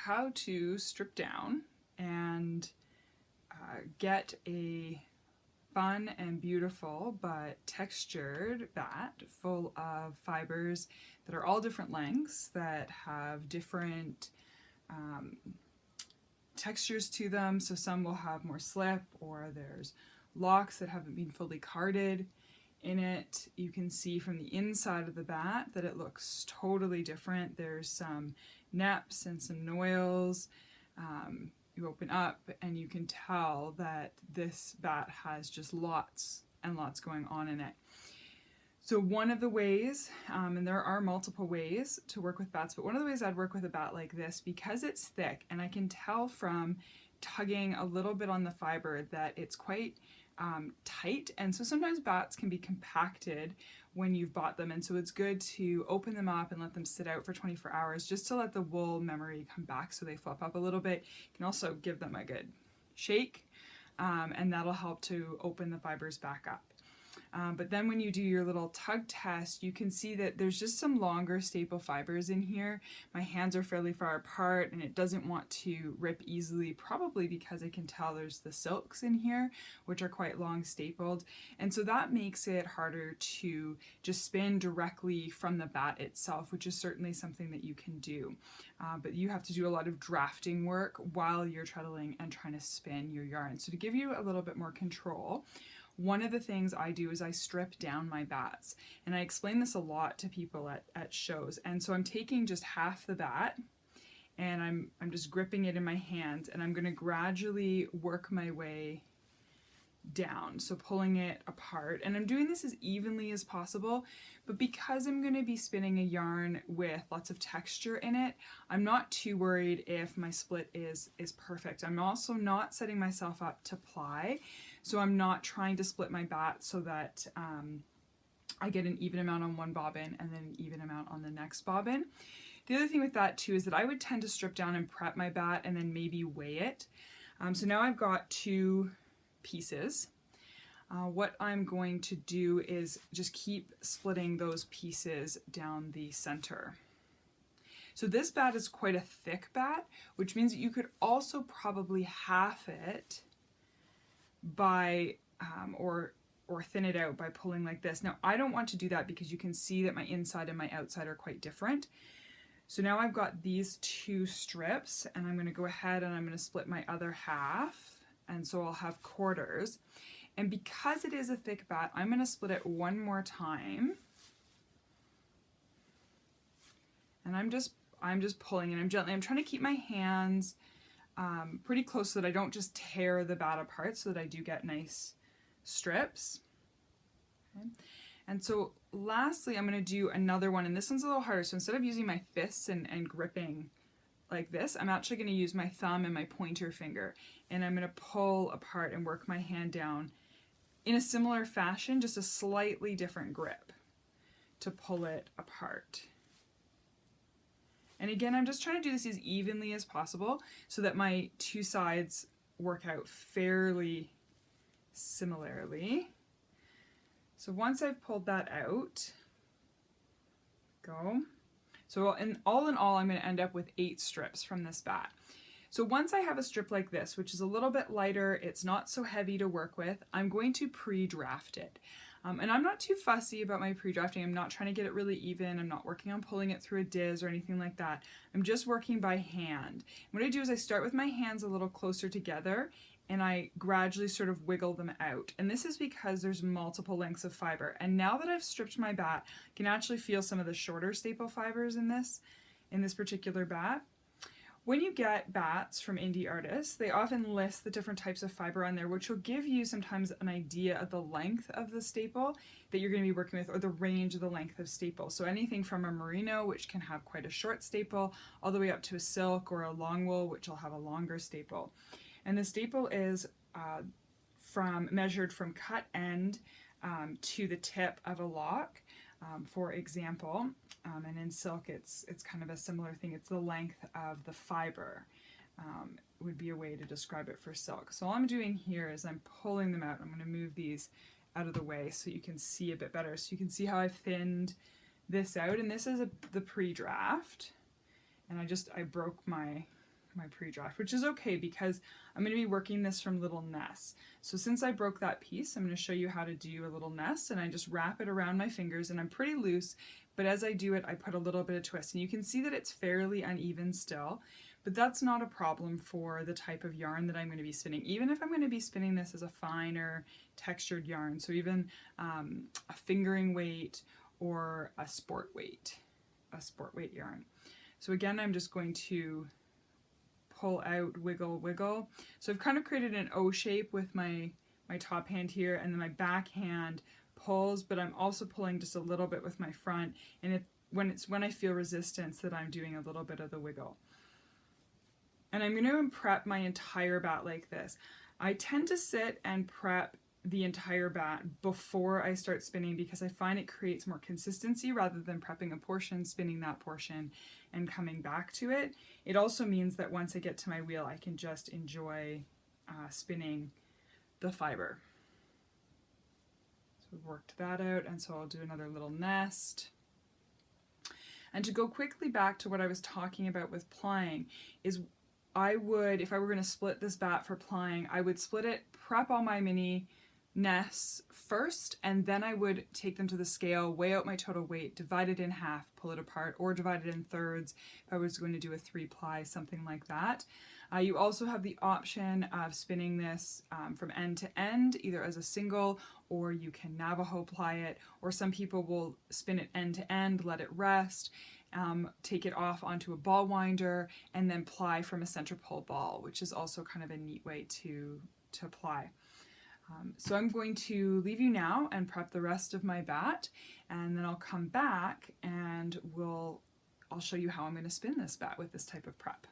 how to strip down and get a fun and beautiful but textured bat full of fibers that are all different lengths, that have different textures to them. So some will have more slip, or there's locks that haven't been fully carded in it. You can see from the inside of the bat that it looks totally different. There's some neps and some noils. You open up and you can tell that this bat has just lots and lots going on in it. So one of the ways, and there are multiple ways to work with bats, but one of the ways I'd work with a bat like this, because it's thick, and I can tell from tugging a little bit on the fiber that it's quite tight, and so sometimes bats can be compacted when you've bought them, and so it's good to open them up and let them sit out for 24 hours just to let the wool memory come back so they fluff up a little bit. You can also give them a good shake, and that'll help to open the fibers back up. But then when you do your little tug test, you can see that there's just some longer staple fibers in here. My hands are fairly far apart and it doesn't want to rip easily, probably because I can tell there's the silks in here, which are quite long stapled. And so that makes it harder to just spin directly from the bat itself, which is certainly something that you can do. But you have to do a lot of drafting work while you're treadling and trying to spin your yarn. So to give you a little bit more control, one of the things I do is I strip down my bats, and I explain this a lot to people at shows. And so I'm taking just half the bat and I'm just gripping it in my hands, and I'm going to gradually work my way down, so pulling it apart, and I'm doing this as evenly as possible. But because I'm going to be spinning a yarn with lots of texture in it, I'm not too worried if my split is perfect. I'm also not setting myself up to ply, so I'm not trying to split my bat so that I get an even amount on one bobbin and then an even amount on the next bobbin. The other thing with that too is that I would tend to strip down and prep my bat and then maybe weigh it. So now I've got two pieces. What I'm going to do is just keep splitting those pieces down the center. So this bat is quite a thick bat, which means that you could also probably half it by or thin it out by pulling like this. Now I don't want to do that because you can see that my inside and my outside are quite different. So now I've got these two strips, and I'm going to go ahead and I'm going to split my other half, and so I'll have quarters. And because it is a thick bat, I'm going to split it one more time, and I'm just pulling, and I'm trying to keep my hands pretty close so that I don't just tear the bat apart, so that I do get nice strips. Okay. And so lastly, I'm going to do another one, and this one's a little harder. So instead of using my fists and gripping like this, I'm actually going to use my thumb and my pointer finger, and I'm going to pull apart and work my hand down in a similar fashion, just a slightly different grip to pull it apart. And again, I'm just trying to do this as evenly as possible so that my two sides work out fairly similarly. So once I've pulled that out, go. So in all, I'm going to end up with 8 strips from this bat. So once I have a strip like this, which is a little bit lighter, it's not so heavy to work with, I'm going to pre-draft it. And I'm not too fussy about my pre-drafting. I'm not trying to get it really even. I'm not working on pulling it through a diz or anything like that. I'm just working by hand. What I do is I start with my hands a little closer together, and I gradually sort of wiggle them out. And this is because there's multiple lengths of fiber. And now that I've stripped my bat, I can actually feel some of the shorter staple fibers in this particular bat. When you get bats from indie artists, they often list the different types of fiber on there, which will give you sometimes an idea of the length of the staple that you're going to be working with, or the range of the length of staple. So anything from a merino, which can have quite a short staple, all the way up to a silk or a long wool, which will have a longer staple. And the staple is measured from cut end to the tip of a lock, for example. And in silk, it's kind of a similar thing. It's the length of the fiber, would be a way to describe it for silk. So all I'm doing here is I'm pulling them out. I'm going to move these out of the way so you can see a bit better. So you can see how I've thinned this out, and this is the pre-draft. And I broke my my pre-draft, which is okay because I'm going to be working this from little nests. So since I broke that piece, I'm going to show you how to do a little nest, and I just wrap it around my fingers, and I'm pretty loose, but as I do it, I put a little bit of twist, and you can see that it's fairly uneven still, but that's not a problem for the type of yarn that I'm going to be spinning, even if I'm going to be spinning this as a finer textured yarn, so even a fingering weight or a sport weight yarn. So again, I'm just going to pull out, wiggle, wiggle. So I've kind of created an O shape with my top hand here, and then my back hand pulls, but I'm also pulling just a little bit with my front, and when I feel resistance that I'm doing a little bit of the wiggle. And I'm going to prep my entire bat like this. I tend to sit and prep the entire bat before I start spinning because I find it creates more consistency rather than prepping a portion, spinning that portion, and coming back to it. It also means that once I get to my wheel, I can just enjoy spinning the fiber. So we've worked that out, and so I'll do another little nest. And to go quickly back to what I was talking about with plying is I would, if I were going to split this bat for plying, I would split it, prep all my mini nests first, and then I would take them to the scale, weigh out my total weight, divide it in half, pull it apart, or divide it in thirds if I was going to do a 3-ply, something like that. You also have the option of spinning this from end to end, either as a single, or you can Navajo ply it, or some people will spin it end to end, let it rest, take it off onto a ball winder, and then ply from a center pull ball, which is also kind of a neat way to ply. So I'm going to leave you now and prep the rest of my bat, and then I'll come back and I'll show you how I'm going to spin this bat with this type of prep.